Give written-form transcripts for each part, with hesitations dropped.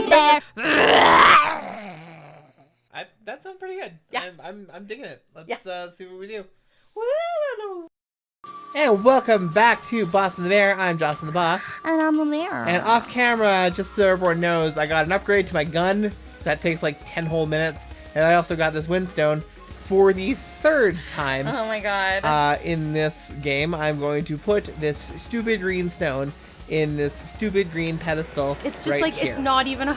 the bear. That sounds pretty good. Yeah. I'm digging it. Let's see what we do. Woo. And welcome back to Boss and the Bear. I'm Jocelyn the Boss. And I'm the mirror. And off camera, just so everyone knows, I got an upgrade to my gun. That takes like 10 whole minutes. And I also got this windstone for the third time. Oh my god. In this game, I'm going to put this stupid green stone in this stupid green pedestal. It's just right like, here. it's not even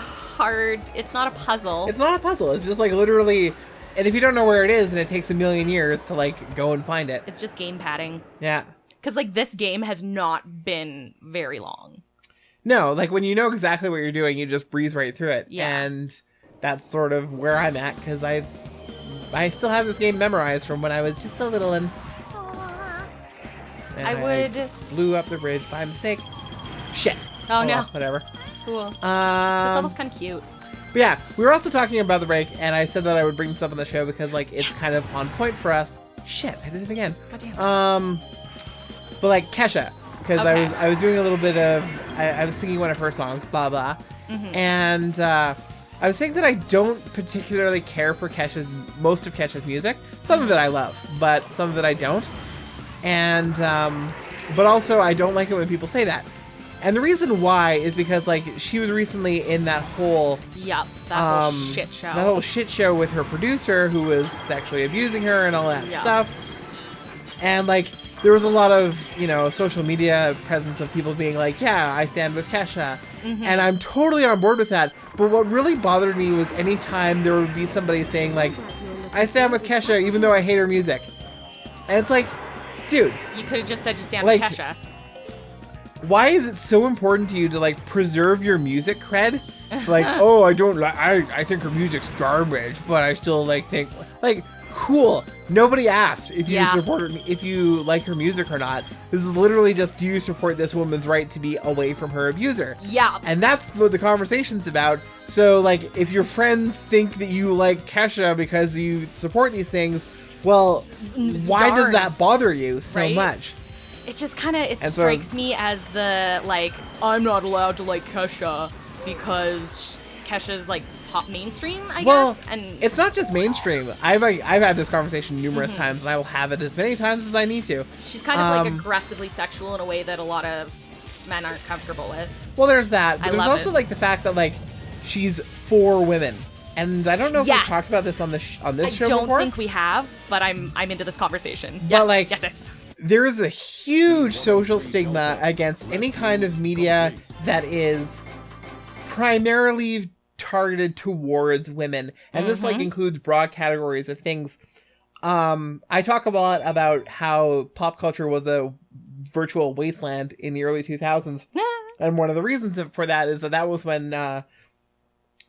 it's not a puzzle. It's not a puzzle. It's just like literally, and if you don't know where it is, and it takes a million years to like go and find it. It's just game padding. Yeah. Because like this game has not been very long. No, like when you know exactly what you're doing, you just breeze right through it. Yeah. And that's sort of where I'm at, because I still have this game memorized from when I was just a little one. And I blew up the bridge by mistake. Shit. Oh, no. Well, whatever. Cool. This level's kind of cute. But yeah, we were also talking about the break, and I said that I would bring this up on the show because like it's kind of on point for us. Shit, I did it again. Goddamn. But like Kesha, because Okay. I was doing a little bit of I was singing one of her songs, blah blah, and I was saying that I don't particularly care for most of Kesha's music. Some of it I love, but some of it I don't. And but also I don't like it when people say that. And the reason why is because like she was recently in that whole Yep, that whole shit show. that whole shit show with her producer who was sexually abusing her and all that Yeah. stuff. And like there was a lot of, social media presence of people being like, yeah, I stand with Kesha. And I'm totally on board with that. But what really bothered me was anytime there would be somebody saying like, I stand with Kesha even though I hate her music. And it's like, dude. You could have just said you stand Like, with Kesha. Why is it so important to you to like preserve your music cred? Like, oh, I don't like, I think her music's garbage, but I still like think, like, cool. Nobody asked if you if you like her music or not. This is literally just, do you support this woman's right to be away from her abuser? Yeah. And that's what the conversation's about. So, like, if your friends think that you like Kesha because you support these things, well, why does that bother you so much? It just kind of, so- strikes me as the, like, I'm not allowed to like Kesha because Kesha's, like, pop mainstream, I guess. And it's not just mainstream. I've had this conversation numerous times, and I will have it as many times as I need to. she's kind of, like, aggressively sexual in a way that a lot of men aren't comfortable with. Well, there's that, but I there's love also it. like the fact that like she's for women, and I don't know if we Yes. talked about this on this show I before. don't think we have, but I'm into this conversation. But, Yes, like- yes. There is a huge social stigma against any kind of media that is primarily targeted towards women, and this like includes broad categories of things. I talk a lot about how pop culture was a virtual wasteland in the early 2000s, and one of the reasons for that is that was when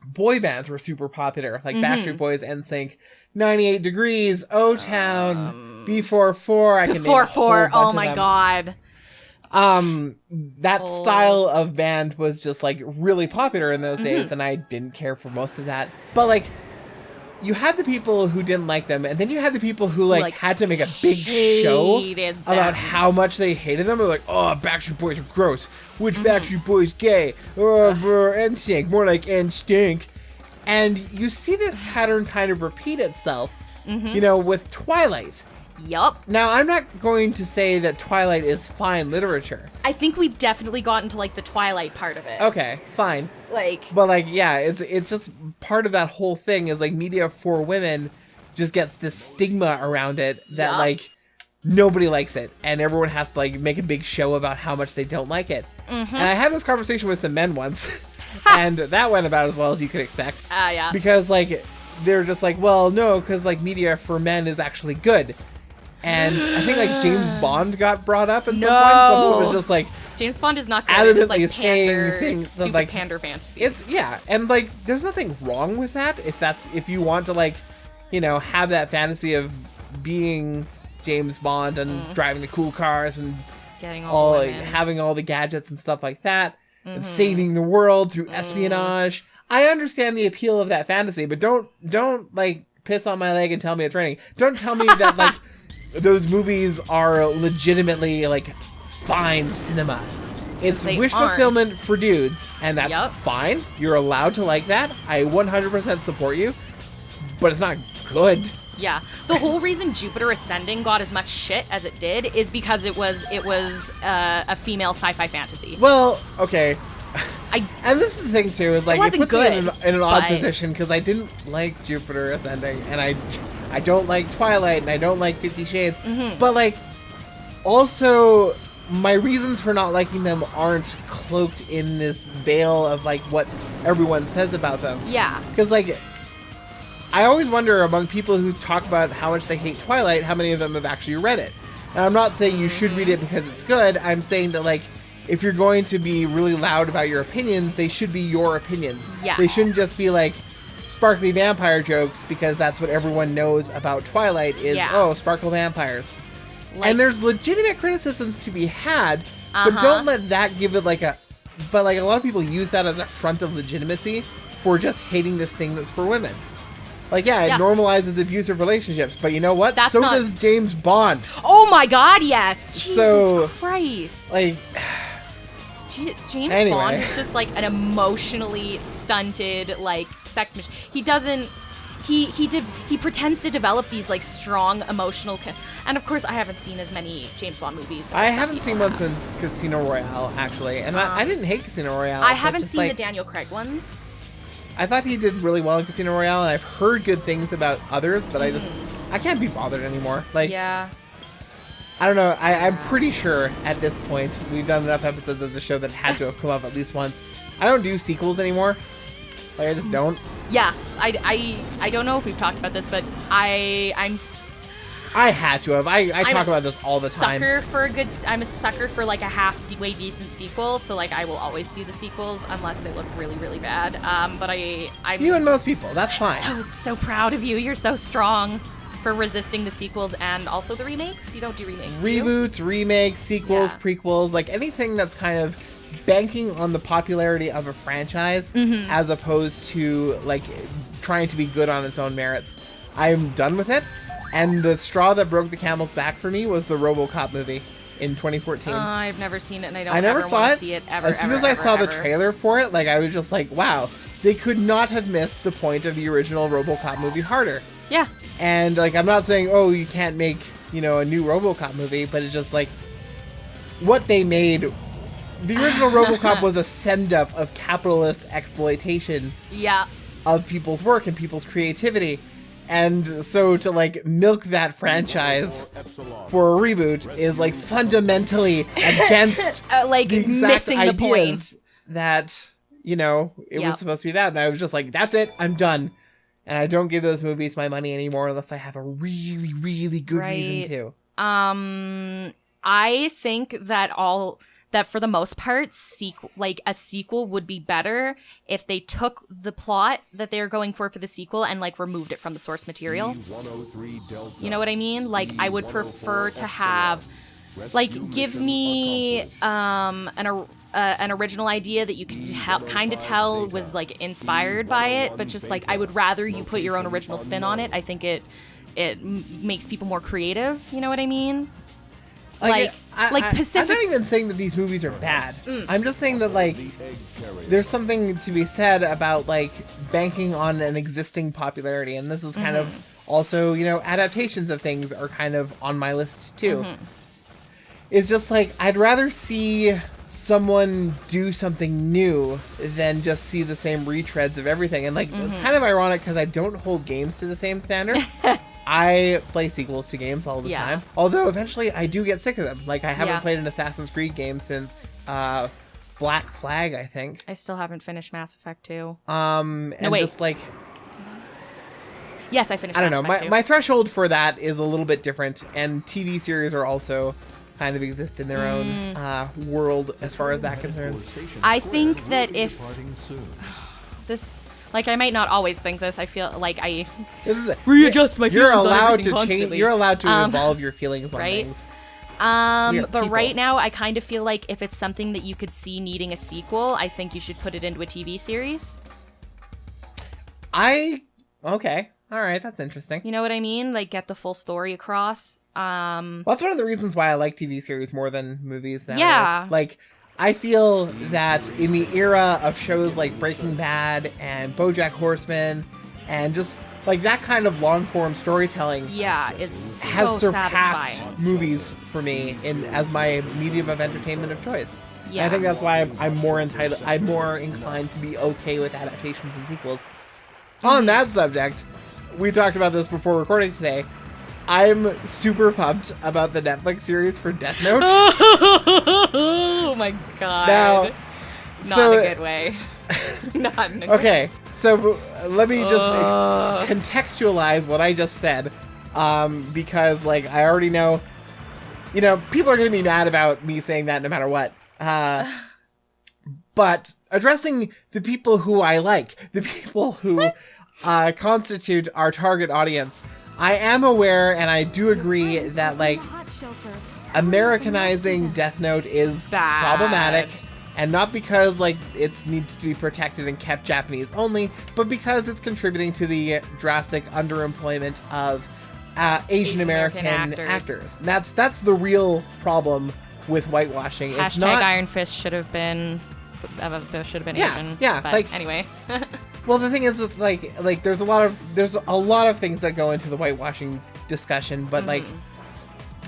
boy bands were super popular, like Backstreet Boys, NSYNC, 98 Degrees, O-Town, B44. I can name a whole Before, bunch oh of my them. god. That style of band was just like really popular in those days, and I didn't care for most of that. But like, you had the people who didn't like them, and then you had the people who like had to make a big show hated about them. how much they hated them. They're like, oh, Backstreet Boys are gross. Which Backstreet Boys gay? Oh, NSYNC, more like NSTink. And you see this pattern kind of repeat itself, with Twilight. Yup. Now, I'm not going to say that Twilight is fine literature. I think we've definitely gotten to like the Twilight part of it. Okay, fine. Like, But like, yeah, it's just part of that whole thing is like media for women just gets this stigma around it that like nobody likes it, and everyone has to like make a big show about how much they don't like it. And I had this conversation with some men once, and that went about as well as you could expect. yeah. Because like they're just like, well, no, because like media for men is actually good. And I think like James Bond got brought up at some point. Someone was just like James Bond is not good. It's adamantly like saying pander, things that, stupid like, pander fantasy. it's and like there's nothing wrong with that if you want to like have that fantasy of being James Bond and driving the cool cars and getting all the women. having all the gadgets and stuff like that and saving the world through espionage. I understand the appeal of that fantasy, but don't like piss on my leg and tell me it's raining. Don't tell me that like those movies are legitimately like fine cinema. It's they wish aren't. fulfillment for dudes, and that's Yup. fine. You're allowed to like that. I 100% support you, but it's not good. Yeah, the whole reason Jupiter Ascending got as much shit as it did is because it was a female sci-fi fantasy. Well, okay. I And this is the thing too, is like it wasn't puts me good, in an odd but- position because I didn't like Jupiter Ascending, and I don't like Twilight, and I don't like 50 Shades, Mm-hmm. but like also my reasons for not liking them aren't cloaked in this veil of like what everyone says about them. yeah, Because like I always wonder among people who talk about how much they hate Twilight, how many of them have actually read it. And I'm not saying you should read it because it's good. I'm saying that like if you're going to be really loud about your opinions, they should be your opinions. Yes. They shouldn't just be like sparkly vampire jokes because that's what everyone knows about Twilight is, Yeah. oh, sparkle vampires. like, And there's legitimate criticisms to be had, but Uh-huh. don't let that give it like a... But like a lot of people use that as a front of legitimacy for just hating this thing that's for women. Like, yeah, it Yeah. normalizes abusive relationships, but you know what? That's so not- does James Bond. oh my god, yes, Jesus So- Christ. Like, James Anyway. Bond is just like an emotionally stunted like sex machine. He doesn't. He pretends to develop these like strong emotional, and of course I haven't seen as many James Bond movies. as I some haven't people seen one have. since Casino Royale, actually. And I didn't hate Casino Royale. I but haven't just, seen like, the Daniel Craig ones. I thought he did really well in Casino Royale, and I've heard good things about others, but I can't be bothered anymore. Like, Yeah. I don't know. I'm pretty sure at this point we've done enough episodes of the show that had to have come up at least once. I don't do sequels anymore. Like, I just don't. Yeah, I don't know if we've talked about this, but I'm I had to have. I I'm talk a about this all the time. I'm a sucker for like a halfway decent sequel, so like I will always see the sequels unless they look really really bad. But I'm You and most people. That's fine. so proud of you. You're so strong for resisting the sequels and also the remakes. You don't do remakes, do you? Reboots, remakes, sequels, Yeah. prequels, like anything that's kind of banking on the popularity of a franchise Mm-hmm. as opposed to like trying to be good on its own merits. I'm done with it. And the straw that broke the camel's back for me was the RoboCop movie in 2014. I've never seen it, and I don't I never ever saw want it. to see it ever. As soon ever, as I ever, saw the ever. trailer for it, like I was just like, wow, they could not have missed the point of the original RoboCop movie harder. Yeah. And like I'm not saying, oh, you can't make, you know, a new RoboCop movie, but it's just like what they made. The original RoboCop was a send-up of capitalist exploitation Yeah. of people's work and people's creativity. And so to like milk that franchise for a reboot is like fundamentally against Like the exact missing the point. ideas that, you know, it Yep. was supposed to be about. And I was just like, that's it, I'm done. And I don't give those movies my money anymore unless I have a really, really good reason Right. to. I think that for the most part, a sequel would be better if they took the plot that they're going for the sequel and like removed it from the source material. You know what I mean? Like I would prefer to have, like, give me an original idea that you can kind of tell was like inspired by it, but just like I would rather you put your own original spin on it. I think it makes people more creative. You know what I mean? Like Pacific. I'm not even saying that these movies are bad. I'm just saying that like there's something to be said about like banking on an existing popularity, and this is kind of also, you know, adaptations of things are kind of on my list too. It's just like I'd rather see someone do something new than just see the same retreads of everything. And like it's kind of ironic because I don't hold games to the same standard. I play sequels to games all the Yeah. time. Although eventually I do get sick of them. Like I haven't Yeah. played an Assassin's Creed game since Black Flag, I think. I still haven't finished Mass Effect 2. And wait. just like Yes, I finished. I don't Mass know, Effect 2. my threshold for that is a little bit different, and TV series are also kind of exist in their own world as far as that concerns. I think that if this, like, I might not always think this. I feel like I This is readjust my You're feelings on allowed everything to change. constantly. You're allowed to evolve your feelings on right? things. But people. right now, I kind of feel like if it's something that you could see needing a sequel, I think you should put it into a TV series. Okay, all right, that's interesting. You know what I mean? Like, get the full story across. Well, that's one of the reasons why I like TV series more than movies nowadays. Yeah. Like, I feel that in the era of shows like Breaking Bad and BoJack Horseman and just like that kind of long-form storytelling it's has so surpassed satisfying. movies for me as my medium of entertainment of choice. Yeah. And I think that's why I'm more inclined to be okay with adaptations and sequels. On that subject, we talked about this before recording today. I'm super pumped about the Netflix series for Death Note. Oh my god. Now, Not in a good way. Not in a good way. Okay, so let me just contextualize what I just said, because like I already know, people are going to be mad about me saying that no matter what. But addressing the people who I like, the people who constitute our target audience, I am aware and I do agree that like Americanizing Death Note is Bad. problematic. And not because, like, it needs to be protected and kept Japanese only, but because it's contributing to the drastic underemployment of Asian American actors. That's the real problem with whitewashing. It's Hashtag not Iron Fist should have been Asian. Yeah, but like- anyway. Well, the thing is, with, like there's a lot of things that go into the whitewashing discussion, but like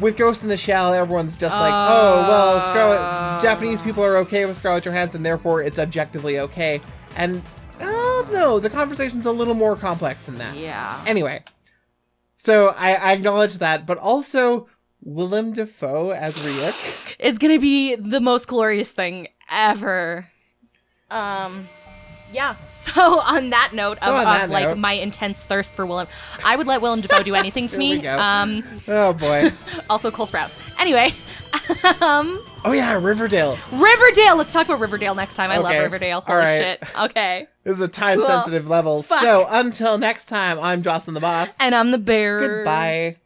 with Ghost in the Shell, everyone's just like, oh well, Japanese people are okay with Scarlett Johansson, therefore it's objectively okay. And no, the conversation's a little more complex than that. Yeah. Anyway, so I acknowledge that, but also Willem Dafoe as Ryuk. It's gonna be the most glorious thing ever. Yeah. So on that note like my intense thirst for Willem, I would let Willem Dafoe do anything to There me. we go. Oh boy. Also Cole Sprouse. Anyway. Oh yeah, Riverdale. Riverdale. Let's talk about Riverdale next time. I love Okay. Riverdale. All Holy right. shit. Okay. This is a time-sensitive level. Fuck. So until next time, I'm Jocelyn the Boss. And I'm the bear. Goodbye.